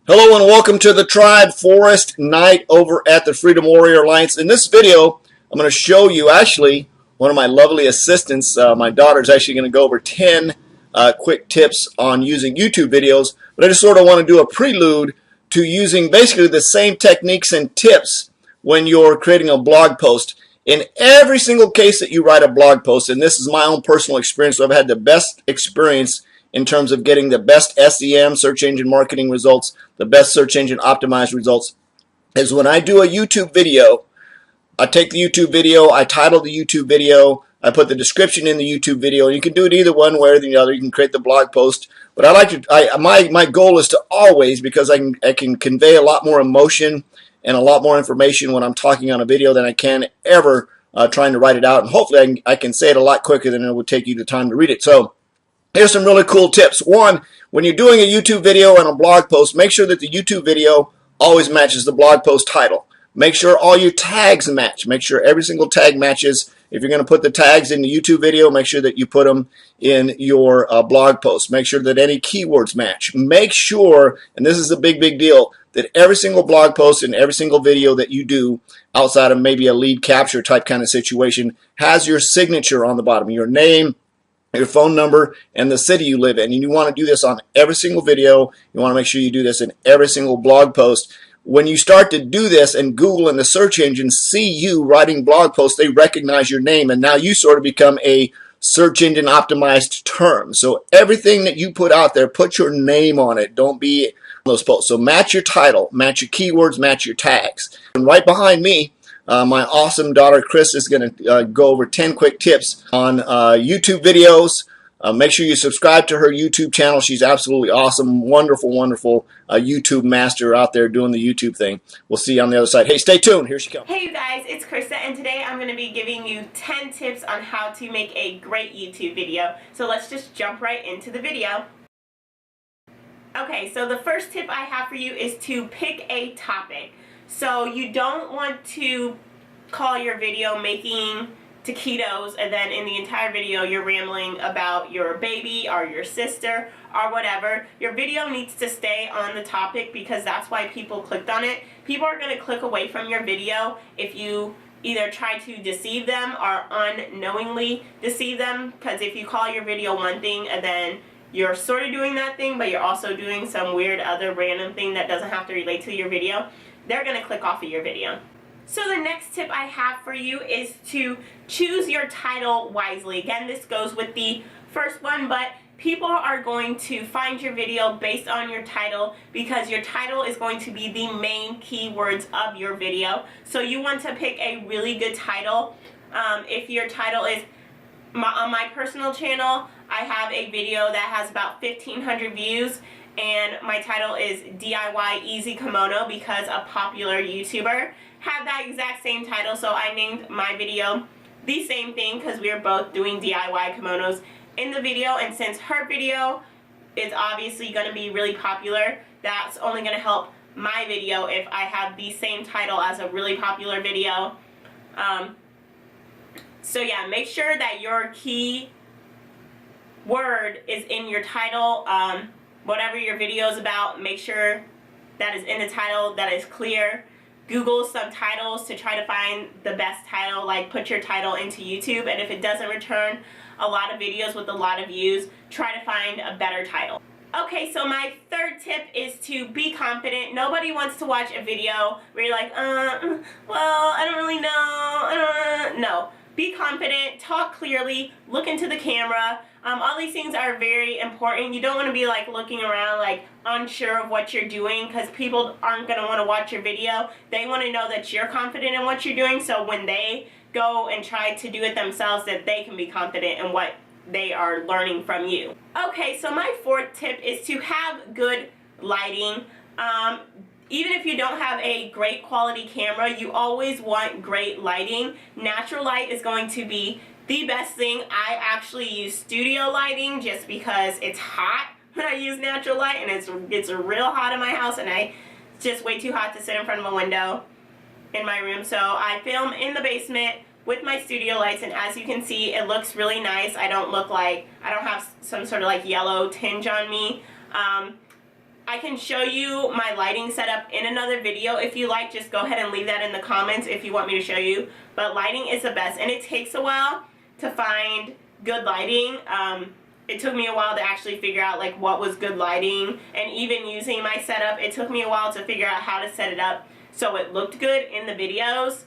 Hello and welcome to the tribe. Forrest Knight over at the Freedom Warrior Alliance. In this video, I'm going to show you actually one of my lovely assistants. My daughter's actually going to go over 10 quick tips on using YouTube videos, but I just sort of want to do a prelude to using basically the same techniques and tips when you're creating a blog post. In every single case that you write a blog post, and this is my own personal experience, so I've had the best experience in terms of getting the best SEM, search engine marketing results, the best search engine optimized results, is when I do a YouTube video. I take the YouTube video, I title the YouTube video, I put the description in the YouTube video, and you can do it either one way or the other. You can create the blog post, but I like to. My goal is to always, because I can convey a lot more emotion and a lot more information when I'm talking on a video than I can ever trying to write it out, and hopefully I can say it a lot quicker than it would take you the time to read it. So here's some really cool tips. One, when you're doing a YouTube video and a blog post, make sure that the YouTube video always matches the blog post title. Make sure all your tags match. Make sure every single tag matches. If you're going to put the tags in the YouTube video, make sure that you put them in your blog post. Make sure that any keywords match. Make sure, and this is a big deal, that every single blog post and every single video that you do outside of maybe a lead capture type kind of situation has your signature on the bottom, your name, your phone number, and the city you live in. And you want to do this on every single video. You want to make sure you do this in every single blog post. When you start to do this and Google and the search engines see you writing blog posts, they recognize your name, and now you sort of become a search engine optimized term. So everything that you put out there, put your name on it. Don't be on those posts. So match your title, match your keywords, match your tags. And right behind me, my awesome daughter Chris is going to go over 10 quick tips on YouTube videos. Make sure you subscribe to her YouTube channel. She's absolutely awesome, wonderful YouTube master out there doing the YouTube thing. We'll see you on the other side. Hey, stay tuned. Here she comes. Hey you guys, it's Krista, and today I'm going to be giving you 10 tips on how to make a great YouTube video. So let's just jump right into the video. Okay, so the first tip I have for you is to pick a topic. So you don't want to call your video making taquitos and then in the entire video you're rambling about your baby or your sister or whatever. Your video needs to stay on the topic because that's why people clicked on it. People are going to click away from your video if you either try to deceive them or unknowingly deceive them, because if you call your video one thing and then you're sort of doing that thing but you're also doing some weird other random thing that doesn't have to relate to your video, they're going to click off of your video. So the next tip I have for you is to choose your title wisely. Again, this goes with the first one, but people are going to find your video based on your title because your title is going to be the main keywords of your video. So you want to pick a really good title. If your title is, on my personal channel, I have a video that has about 1,500 views, and my title is DIY Easy Kimono because a popular YouTuber had that exact same title, so I named my video the same thing because we are both doing DIY kimonos in the video. And since her video is obviously going to be really popular, that's only going to help my video if I have the same title as a really popular video. So yeah, make sure that your key word is in your title. Whatever your video is about, make sure that is in the title, that is clear. Google some titles to try to find the best title, like put your title into YouTube, and if it doesn't return a lot of videos with a lot of views, try to find a better title. Okay, so my third tip is to be confident. Nobody wants to watch a video where you're like, well, I don't really know, No. Be confident, talk clearly, look into the camera. All these things are very important. You don't want to be like looking around like unsure of what you're doing, because people aren't going to want to watch your video. They want to know that you're confident in what you're doing, so when they go and try to do it themselves, that they can be confident in what they are learning from you. Okay, so my fourth tip is to have good lighting. Even if you don't have a great quality camera, you always want great lighting. Natural light is going to be the best thing. I actually use studio lighting just because it's hot when I use natural light, and it's real hot in my house, and it's just way too hot to sit in front of a window in my room. So I film in the basement with my studio lights, and as you can see, it looks really nice. I don't have some sort of like yellow tinge on me. I can show you my lighting setup in another video if you like. Just go ahead and leave that in the comments if you want me to show you. But lighting is the best, and it takes a while to find good lighting. It took me a while to actually figure out like what was good lighting, and even using my setup, it took me a while to figure out how to set it up so it looked good in the videos.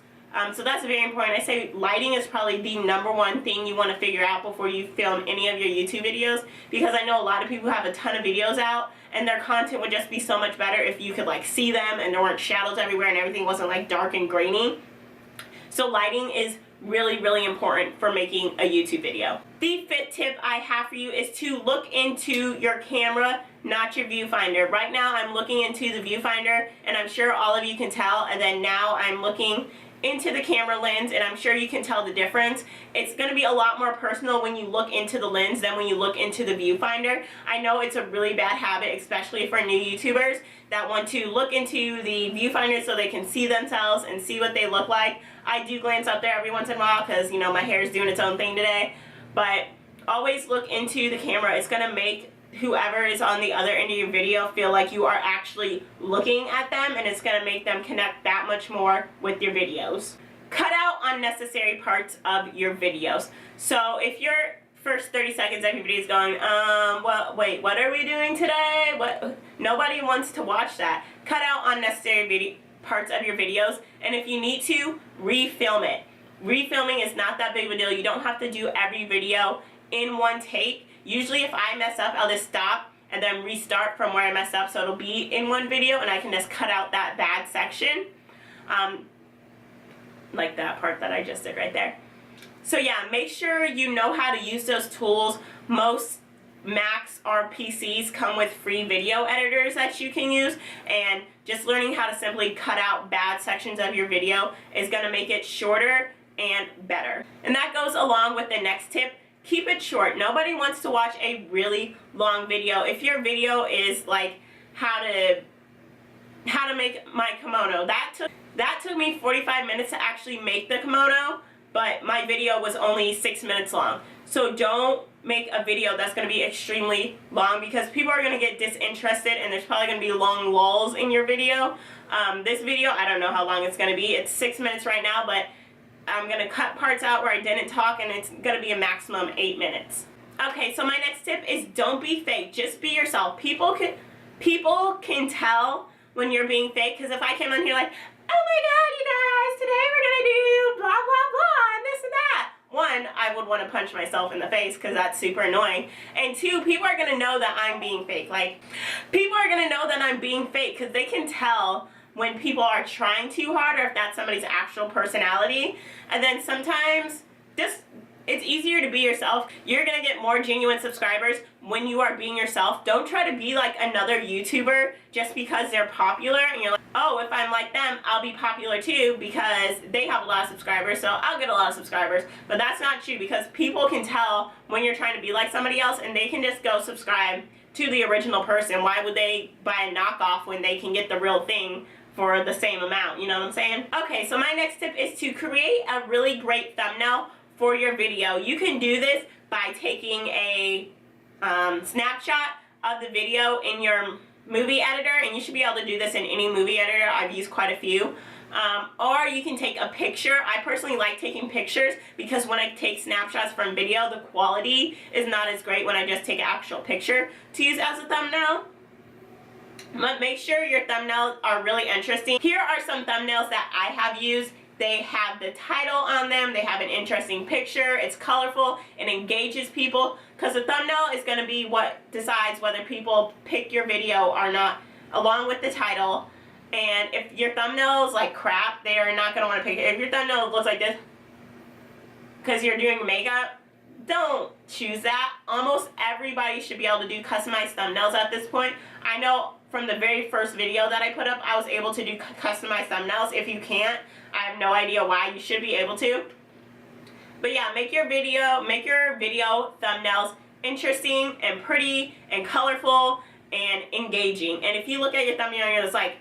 So that's very important. I say lighting is probably the #1 thing you want to figure out before you film any of your YouTube videos, because I know a lot of people have a ton of videos out and their content would just be so much better if you could like see them and there weren't shadows everywhere and everything wasn't like dark and grainy. So lighting is really, really important for making a YouTube video. The 5th tip I have for you is to look into your camera, not your viewfinder. Right now I'm looking into the viewfinder, and I'm sure all of you can tell, and then now I'm looking into the camera lens, and I'm sure you can tell the difference. It's going to be a lot more personal when you look into the lens than when you look into the viewfinder. I know it's a really bad habit, especially for new YouTubers that want to look into the viewfinder so they can see themselves and see what they look like. I do glance up there every once in a while because, you know, my hair is doing its own thing today, but always look into the camera. It's going to make whoever is on the other end of your video feel like you are actually looking at them, and it's going to make them connect that much more with your videos. Cut out unnecessary parts of your videos. So if your first 30 seconds of your video is going, well, wait, what are we doing today? What? Nobody wants to watch that. Cut out unnecessary parts of your videos, and if you need to, refilm it. Refilming is not that big of a deal. You don't have to do every video in one take. Usually if I mess up, I'll just stop and then restart from where I messed up, so it'll be in one video and I can just cut out that bad section. Like that part that I just did right there. So yeah, make sure you know how to use those tools. Most Macs or PCs come with free video editors that you can use, and just learning how to simply cut out bad sections of your video is going to make it shorter and better. And that goes along with the next tip. Keep it short. Nobody wants to watch a really long video. If your video is like how to make my kimono, that took me 45 minutes to actually make the kimono, but my video was only 6 minutes long. So don't make a video that's going to be extremely long, because people are going to get disinterested and there's probably going to be long lulls in your video. This video, I don't know how long it's going to be. It's 6 minutes right now, but I'm going to cut parts out where I didn't talk, and it's going to be a maximum 8 minutes. Okay, so my next tip is don't be fake. Just be yourself. People can tell when you're being fake, because if I came on here like, oh my god, you guys, today we're going to do blah, blah, blah, and this and that. One, I would want to punch myself in the face because that's super annoying. And two, people are going to know that I'm being fake. Like, people are going to know that I'm being fake because they can tell when people are trying too hard or if that's somebody's actual personality. And then sometimes it's easier to be yourself. You're gonna get more genuine subscribers when you are being yourself. Don't try to be like another YouTuber just because they're popular and you're like, oh, if I'm like them, I'll be popular too because they have a lot of subscribers, so I'll get a lot of subscribers. But that's not true, because people can tell when you're trying to be like somebody else, and they can just go subscribe to the original person. Why would they buy a knockoff when they can get the real thing for the same amount? You know what I'm saying? Okay, so my next tip is to create a really great thumbnail for your video. You can do this by taking a snapshot of the video in your movie editor, and you should be able to do this in any movie editor. I've used quite a few. Or you can take a picture. I personally like taking pictures because when I take snapshots from video, the quality is not as great when I just take an actual picture to use as a thumbnail. But make sure your thumbnails are really interesting. Here are some thumbnails that I have used. They have the title on them, they have an interesting picture, it's colorful, it engages people, because the thumbnail is going to be what decides whether people pick your video or not, along with the title. And if your thumbnail is like crap, they are not going to want to pick it. If your thumbnail looks like this because you're doing makeup, don't choose that. Almost everybody should be able to do customized thumbnails at this point. I know from the very first video that I put up, I was able to do customized thumbnails. If you can't, I have no idea why. You should be able to. But yeah, make your video thumbnails interesting and pretty and colorful and engaging. And if you look at your thumbnail and it's like,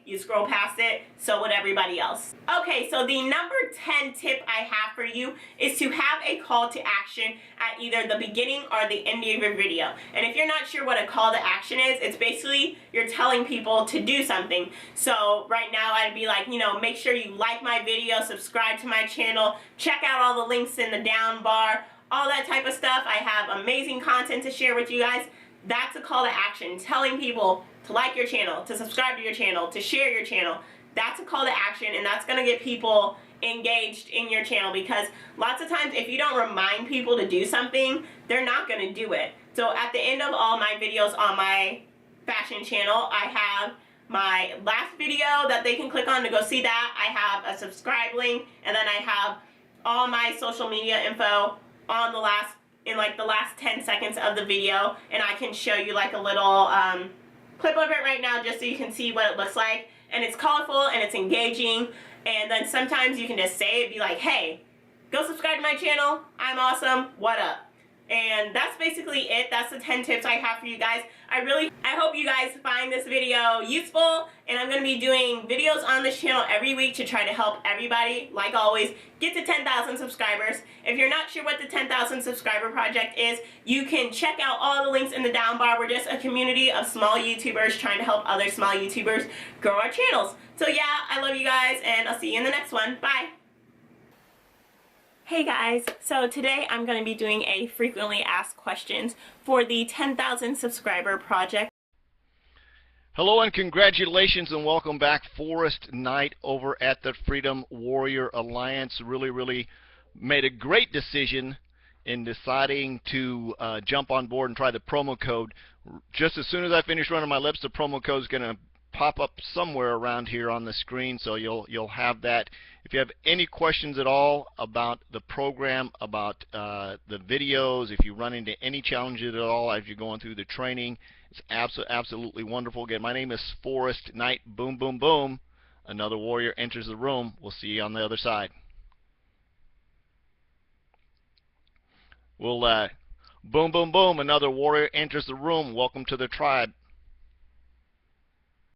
you scroll past it, so would everybody else. Okay, so the number 10 tip I have for you is to have a call to action at either the beginning or the end of your video. And if you're not sure what a call to action is, it's basically you're telling people to do something. So right now I'd be like, make sure you like my video, subscribe to my channel, check out all the links in the down bar, all that type of stuff. I have amazing content to share with you guys. That's a call to action, telling people to like your channel, to subscribe to your channel, to share your channel. That's a call to action, and that's going to get people engaged in your channel, because lots of times if you don't remind people to do something, they're not going to do it. So at the end of all my videos on my fashion channel, I have my last video that they can click on to go see that. I have a subscribe link, and then I have all my social media info on the last 10 seconds of the video, and I can show you like a little clip of it right now just so you can see what it looks like. And it's colorful and it's engaging, and then sometimes you can just say it, be like, hey, go subscribe to my channel, I'm awesome, what up? And that's basically it. That's the 10 tips I have for you guys. I hope you guys find this video useful, and I'm going to be doing videos on this channel every week to try to help everybody, like always, get to 10,000 subscribers. If you're not sure what the 10,000 subscriber project is, you can check out all the links in the down bar. We're just a community of small YouTubers trying to help other small YouTubers grow our channels. So yeah, I love you guys, and I'll see you in the next one. Bye! Hey guys, so today I'm going to be doing a frequently asked questions for the 10,000 subscriber project. Hello and congratulations and welcome back, Forrest Knight over at the Freedom Warrior Alliance. Really made a great decision in deciding to jump on board and try the promo code. Just as soon as I finish running my lips, the promo code is going to pop up somewhere around here on the screen, so you'll have that. If you have any questions at all about the program, about the videos, if you run into any challenges at all as you're going through the training, it's absolutely wonderful. Again, my name is Forrest Knight. Boom, boom, boom. Another warrior enters the room. We'll see you on the other side. Boom, boom, boom. Another warrior enters the room. Welcome to the tribe.